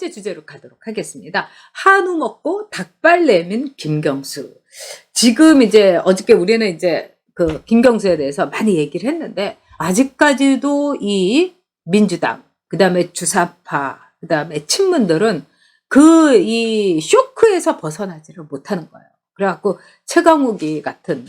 번째 주제로 가도록 하겠습니다. 한우 먹고 닭발 내민 김경수. 지금 이제 어저께 우리는 이제 그 김경수에 대해서 많이 얘기를 했는데 아직까지도 이 민주당, 그다음에 주사파, 그다음에 친문들은 그 이 쇼크에서 벗어나지를 못하는 거예요. 그래갖고 최강욱이 같은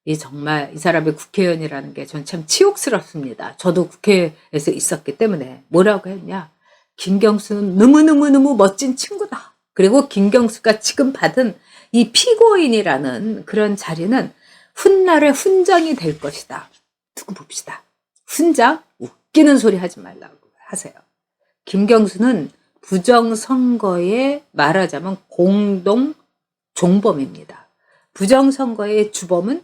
이 정말 이 사람이 국회의원이라는 게 전 참 치욕스럽습니다. 저도 국회에서 있었기 때문에 뭐라고 했냐. 김경수는 너무너무너무 멋진 친구다. 그리고 김경수가 지금 받은 이 피고인이라는 그런 자리는 훗날의 훈장이 될 것이다. 두고 봅시다. 훈장? 웃기는 소리 하지 말라고 하세요. 김경수는 부정선거에 말하자면 공동 종범입니다. 부정선거의 주범은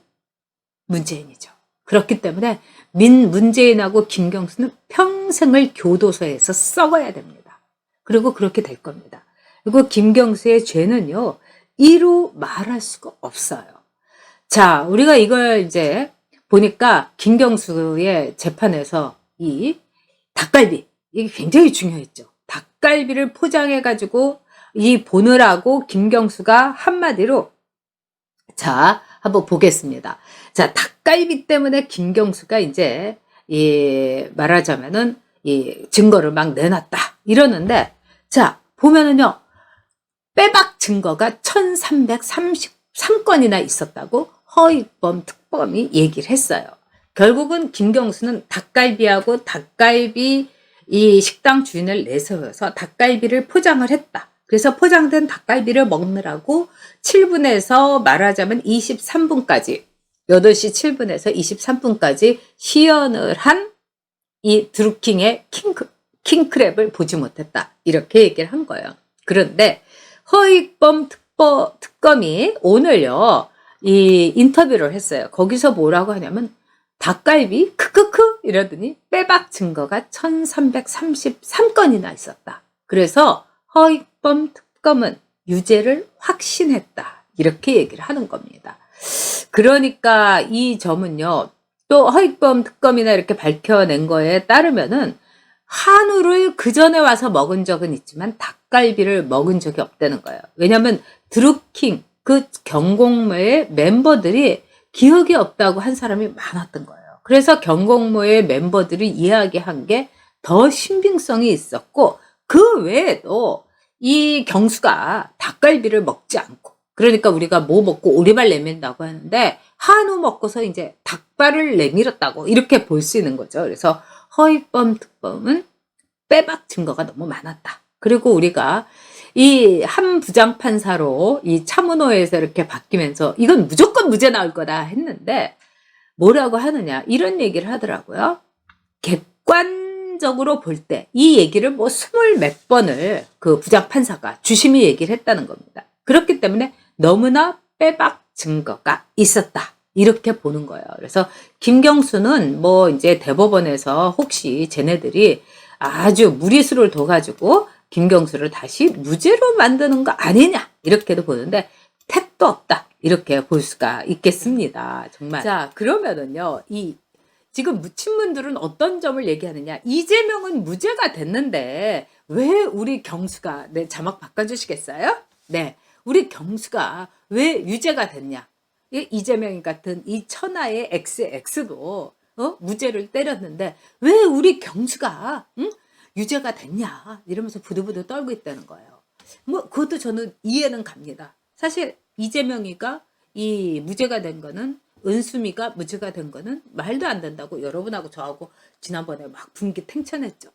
문재인이죠. 그렇기 때문에 문재인하고 김경수는 평생을 교도소에서 썩어야 됩니다. 그리고 그렇게 될 겁니다. 그리고 김경수의 죄는요, 이루 말할 수가 없어요. 자, 우리가 이걸 이제 보니까 김경수의 재판에서 이 닭갈비, 이게 굉장히 중요했죠. 닭갈비를 포장해가지고 이 보느라고 김경수가 한마디로 자, 한번 보겠습니다. 자, 닭갈비 때문에 김경수가 이제 말하자면은 이 증거를 막 내놨다 이러는데, 자, 보면은요, 빼박 증거가 1333건이나 있었다고 허익범 특검이 얘기를 했어요. 결국은 김경수는 닭갈비하고 닭갈비 이 식당 주인을 내세워서 닭갈비를 포장을 했다. 그래서 포장된 닭갈비를 먹느라고 7분에서 말하자면 23분까지 8시 7분에서 23분까지 시연을 한 이 드루킹의 킹크랩을 보지 못했다. 이렇게 얘기를 한 거예요. 그런데 허익범 특검이 오늘요 이 인터뷰를 했어요. 거기서 뭐라고 하냐면 닭갈비 크크크 이러더니 빼박 증거가 1333건이나 있었다. 그래서 허익범 특검은 유죄를 확신했다. 이렇게 얘기를 하는 겁니다. 그러니까 이 점은요. 또 허익범 특검이나 이렇게 밝혀낸 거에 따르면은 한우를 그 전에 와서 먹은 적은 있지만 닭갈비를 먹은 적이 없다는 거예요. 왜냐하면 드루킹 그 경공모의 멤버들이 기억이 없다고 한 사람이 많았던 거예요. 그래서 경공모의 멤버들이 이야기한 게 더 신빙성이 있었고 그 외에도 이 경수가 닭갈비를 먹지 않고 그러니까 우리가 뭐 먹고 오리발 내민다고 하는데 한우 먹고서 이제 닭발을 내밀었다고 이렇게 볼 수 있는 거죠. 그래서 허익범 특검은 빼박 증거가 너무 많았다. 그리고 우리가 이 한 부장판사로 이 차문호에서 이렇게 바뀌면서 이건 무조건 무죄 나올 거다 했는데 뭐라고 하느냐 이런 얘기를 하더라고요. 객관적으로 볼 때 이 얘기를 뭐 20몇 번을 그 부장판사가 주심이 얘기를 했다는 겁니다. 그렇기 때문에 너무나 빼박 증거가 있었다. 이렇게 보는 거예요. 그래서 김경수는 뭐 이제 대법원에서 혹시 쟤네들이 아주 무리수를 둬가지고 김경수를 다시 무죄로 만드는 거 아니냐 이렇게도 보는데 택도 없다 이렇게 볼 수가 있겠습니다. 정말. 자, 그러면은요 이 지금 친문들은 어떤 점을 얘기하느냐. 이재명은 무죄가 됐는데 왜 우리 경수가 네 자막 바꿔주시겠어요? 네, 우리 경수가 왜 유죄가 됐냐. 이재명 같은 이 천하의 XX도 무죄를 때렸는데 왜 우리 경수가 유죄가 됐냐 이러면서 부들부들 떨고 있다는 거예요. 뭐 그것도 저는 이해는 갑니다. 사실 이재명이가 이 무죄가 된 거는 은수미가 무죄가 된 거는 말도 안 된다고 여러분하고 저하고 지난번에 막 분기 탱천했죠.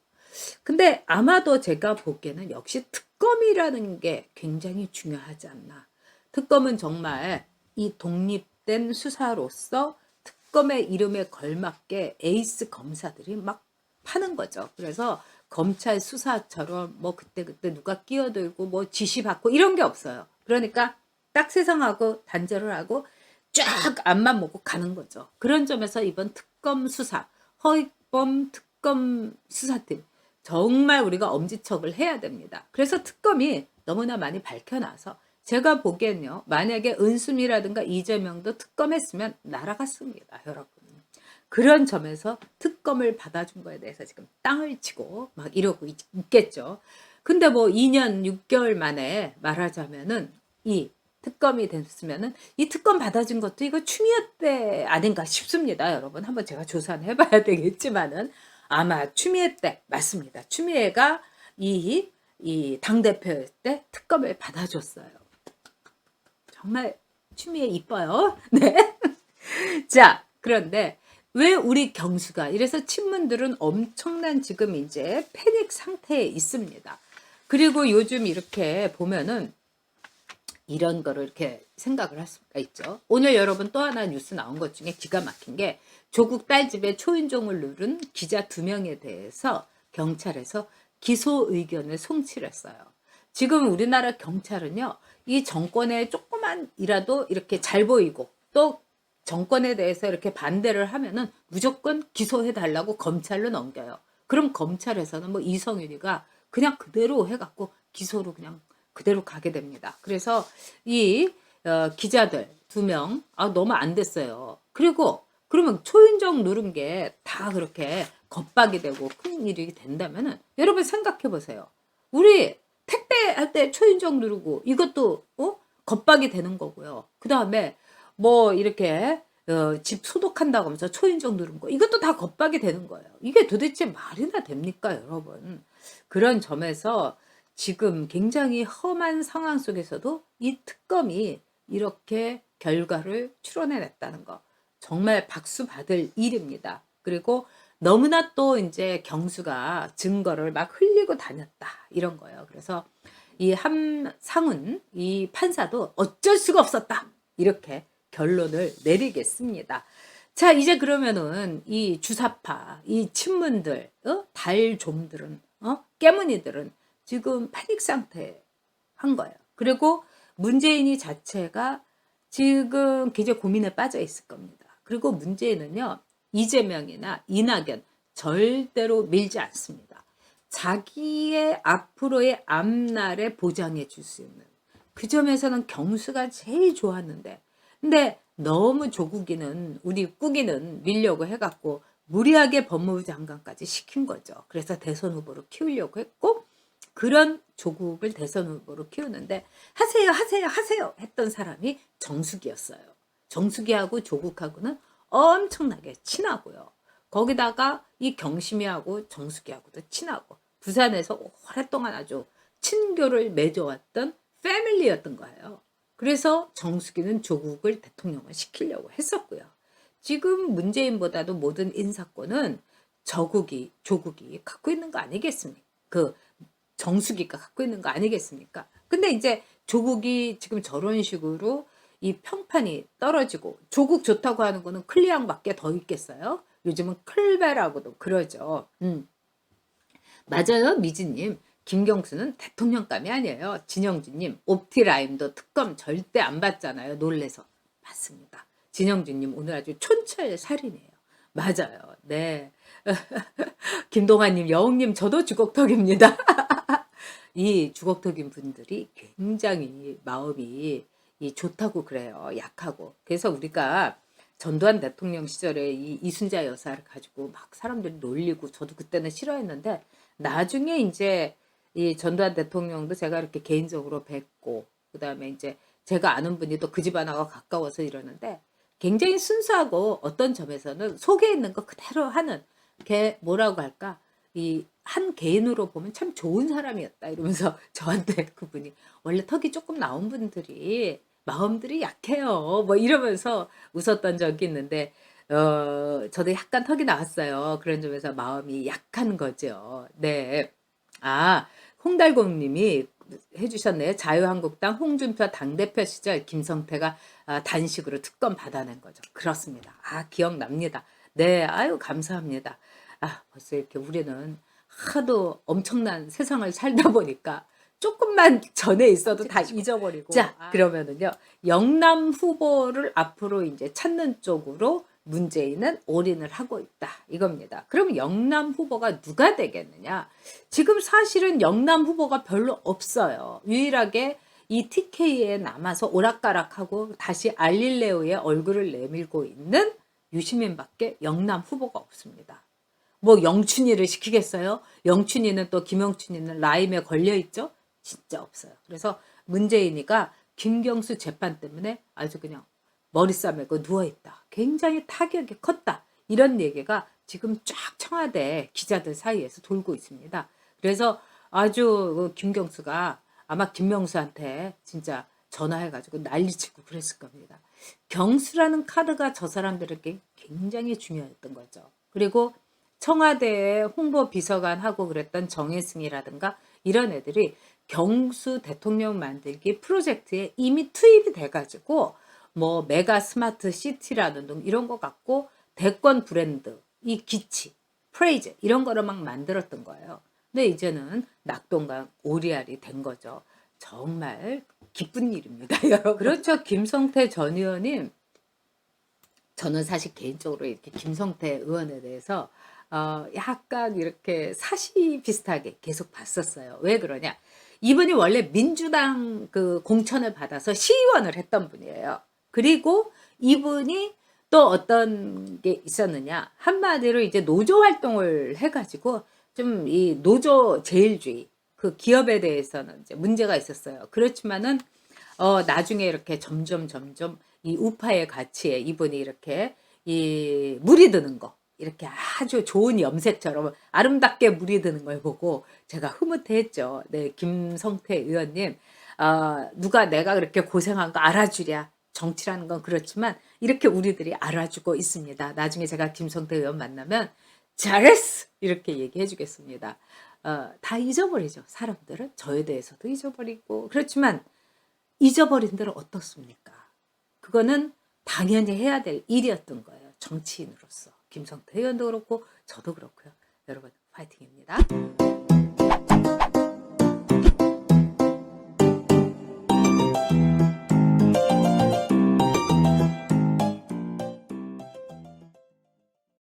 근데 아마도 제가 보기에는 역시 특검이라는 게 굉장히 중요하지 않나. 특검은 정말 이 독립된 수사로서 특검의 이름에 걸맞게 에이스 검사들이 막 파는 거죠. 그래서 검찰 수사처럼 뭐 그때 누가 끼어들고 뭐 지시받고 이런 게 없어요. 그러니까 딱 세상하고 단절을 하고 쫙 앞만 보고 가는 거죠. 그런 점에서 이번 특검 수사, 허익범 특검 수사팀 정말 우리가 엄지척을 해야 됩니다. 그래서 특검이 너무나 많이 밝혀놔서 제가 보기엔요. 만약에 은수미라든가 이재명도 특검했으면 날아갔습니다. 여러분. 그런 점에서 특검을 받아준 거에 대해서 지금 땅을 치고 막 이러고 있겠죠. 근데 뭐 2년 6개월 만에 말하자면은 이 특검이 됐으면은 이 특검 받아준 것도 이거 추미애 때 아닌가 싶습니다. 여러분 한번 제가 조사는 해봐야 되겠지만은 아마 추미애 때 맞습니다. 추미애가 이 당대표 때 특검을 받아줬어요. 정말 추미애 이뻐요. 네. 자, 그런데 왜 우리 경수가 이래서 친문들은 엄청난 지금 이제 패닉 상태에 있습니다. 그리고 요즘 이렇게 보면은 이런 거를 이렇게 생각을 할 수가 있죠. 오늘 여러분 또 하나 뉴스 나온 것 중에 기가 막힌 게 조국 딸집에 초인종을 누른 기자 2명에 대해서 경찰에서 기소 의견을 송치했어요. 지금 우리나라 경찰은요, 이 정권에 조그만이라도 이렇게 잘 보이고 또 정권에 대해서 이렇게 반대를 하면은 무조건 기소해 달라고 검찰로 넘겨요. 그럼 검찰에서는 뭐 이성윤이가 그냥 그대로 해갖고 기소로 그냥 그대로 가게 됩니다. 그래서 이 기자들 2명 너무 안 됐어요. 그리고 그러면 초인종 누른 게 다 그렇게 겁박이 되고 큰 일이 된다면은 여러분 생각해 보세요. 우리 택배할 때 초인종 누르고 이것도 겁박이 되는 거고요. 그 다음에 뭐 이렇게 집 소독한다고 하면서 초인종 누른 거 이것도 다 겁박이 되는 거예요. 이게 도대체 말이나 됩니까, 여러분? 그런 점에서 지금 굉장히 험한 상황 속에서도 이 특검이 이렇게 결과를 추론해냈다는 거 정말 박수 받을 일입니다. 그리고 너무나 또 이제 경수가 증거를 막 흘리고 다녔다 이런 거예요. 그래서 이 함상훈 이 판사도 어쩔 수가 없었다 이렇게 결론을 내리겠습니다. 자, 이제 그러면은 이 주사파, 이 친문들, 달좀들은, 깨문이들은 지금 패닉 상태 한 거예요. 그리고 문재인이 자체가 지금 굉장히 고민에 빠져 있을 겁니다. 그리고 문재인은요, 이재명이나 이낙연 절대로 밀지 않습니다. 자기의 앞으로의 앞날에 보장해 줄 수 있는 그 점에서는 경수가 제일 좋았는데 근데 너무 조국이는 우리 꾸기는 밀려고 해갖고 무리하게 법무부 장관까지 시킨 거죠. 그래서 대선 후보로 키우려고 했고 그런 조국을 대선 후보로 키우는데 하세요 하세요 하세요 했던 사람이 정숙이었어요. 정숙이하고 조국하고는 엄청나게 친하고요. 거기다가 이 경심이하고 정숙이하고도 친하고 부산에서 오랫동안 아주 친교를 맺어왔던 패밀리였던 거예요. 그래서 정숙이는 조국을 대통령을 시키려고 했었고요. 지금 문재인보다도 모든 인사권은 조국이 갖고 있는 거 아니겠습니까? 그 정숙이가 갖고 있는 거 아니겠습니까? 근데 이제 조국이 지금 저런 식으로 이 평판이 떨어지고 조국 좋다고 하는 거는 클리앙밖에 더 있겠어요? 요즘은 클베라고도 그러죠. 맞아요, 미지님. 김경수는 대통령감이 아니에요. 진영주님, 옵티라임도 특검 절대 안 받잖아요. 놀래서. 맞습니다. 진영주님 오늘 아주 촌철살인이에요. 맞아요. 네. 김동환님, 여웅님, 저도 주걱턱입니다. 이 주걱턱인 분들이 굉장히 마음이 좋다고 그래요. 약하고. 그래서 우리가 전두환 대통령 시절에 이 이순자 여사를 가지고 막 사람들이 놀리고 저도 그때는 싫어했는데 나중에 이제 이 전두환 대통령도 제가 이렇게 개인적으로 뵙고 그다음에 이제 제가 아는 분이 또 그 집안하고 가까워서 이러는데 굉장히 순수하고 어떤 점에서는 속에 있는 거 그대로 하는 게 뭐라고 할까? 이 한 개인으로 보면 참 좋은 사람이었다 이러면서 저한테 그분이 원래 턱이 조금 나온 분들이 마음들이 약해요. 뭐 이러면서 웃었던 적이 있는데 저도 약간 턱이 나왔어요. 그런 점에서 마음이 약한 거죠. 네. 아, 홍달공님이 해주셨네요. 자유한국당 홍준표 당대표 시절 김성태가 단식으로 특검 받아낸 거죠. 그렇습니다. 기억납니다. 네, 아유, 감사합니다. 벌써 이렇게 우리는 하도 엄청난 세상을 살다 보니까 조금만 전에 있어도 다 잊어버리고. 자, 그러면은요, 영남 후보를 앞으로 이제 찾는 쪽으로 문재인은 올인을 하고 있다. 이겁니다. 그럼 영남 후보가 누가 되겠느냐? 지금 사실은 영남 후보가 별로 없어요. 유일하게 이 TK에 남아서 오락가락하고 다시 알릴레오의 얼굴을 내밀고 있는 유시민밖에 영남 후보가 없습니다. 뭐 영춘이를 시키겠어요? 영춘이는 또 김영춘이는 라임에 걸려 있죠? 진짜 없어요. 그래서 문재인이가 김경수 재판 때문에 아주 그냥 머리 싸매고 누워있다. 굉장히 타격이 컸다. 이런 얘기가 지금 쫙 청와대 기자들 사이에서 돌고 있습니다. 그래서 아주 그 김경수가 아마 김명수한테 진짜 전화해가지고 난리치고 그랬을 겁니다. 경수라는 카드가 저 사람들에게 굉장히 중요했던 거죠. 그리고 청와대에 홍보 비서관하고 그랬던 정혜승이라든가 이런 애들이 경수 대통령 만들기 프로젝트에 이미 투입이 돼가지고 뭐 메가 스마트 시티라는 등 이런 거 갖고 대권 브랜드, 이 기치, 프레이즈 이런 거를 막 만들었던 거예요. 근데 이제는 낙동강 오리알이 된 거죠. 정말 기쁜 일입니다, 여러분. 그렇죠. 김성태 전 의원님, 저는 사실 개인적으로 이렇게 김성태 의원에 대해서 약간 이렇게 사시 비슷하게 계속 봤었어요. 왜 그러냐? 이분이 원래 민주당 그 공천을 받아서 시의원을 했던 분이에요. 그리고 이분이 또 어떤 게 있었느냐? 한마디로 이제 노조 활동을 해가지고 좀 이 노조 제일주의 그 기업에 대해서는 이제 문제가 있었어요. 그렇지만은 나중에 이렇게 점점 이 우파의 가치에 이분이 이렇게 이 물이 드는 거 이렇게 아주 좋은 염색처럼 아름답게 물이 드는 걸 보고 제가 흐뭇해했죠. 네, 김성태 의원님, 누가 내가 그렇게 고생한 거 알아주랴. 정치라는 건 그렇지만 이렇게 우리들이 알아주고 있습니다. 나중에 제가 김성태 의원 만나면 잘했어 이렇게 얘기해 주겠습니다. 다 잊어버리죠. 사람들은 저에 대해서도 잊어버리고 그렇지만 잊어버린 대로 어떻습니까? 그거는 당연히 해야 될 일이었던 거예요. 정치인으로서. 김성태 의원도 그렇고 저도 그렇고요. 여러분 파이팅입니다.